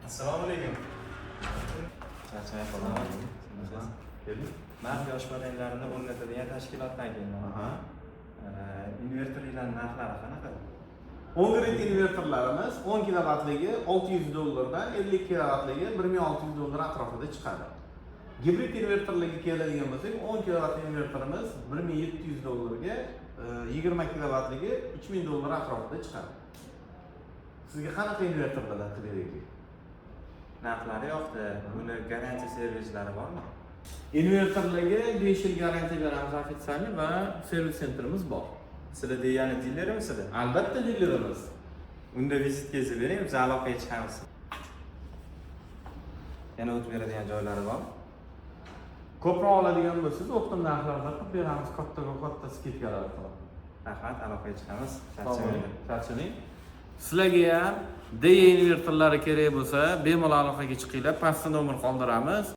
Assalomu alaykum. Charchab qolaman. Keling. Men yosh modellarini o'rnatadigan tashkilotdan keldim. Invertorlar narxlari qanaqa? 10 grid invertorlarimiz 10 kilovattligi $600 dan 50 kilovattligi $1600 atrofida chiqadi. Gibrid invertorlarga keladigan bo'lsak, 10 kilovat invertorimiz $1700 ga 20 kilovattligi $3000 atrofida chiqadi. Sizga qanaqa invertorlar kerak? Narxlari yoqdi. Buni garantiya servislari bormi? Invertorlarga 5 yil garantiya beramiz, ofitsialniy va servis sentrimiz bor. Sizlar degani dilermisizlar? Albatta dilerimiz. Unda vizitkangizni bering, biz aloqaga chiqamiz. Yana o'tib beradigan joylari bormi? Ko'proq oladigan bo'lsangiz, o'qtim narxlarda qilib beramiz, katta skidkalar qilib. Rahmat, aloqaga chiqamiz. Charchaning. Sizlarga ham DE invertorlari kerak bo'lsa, bemalol aloqaga chiqinglar, pastda nomer qoldiramiz.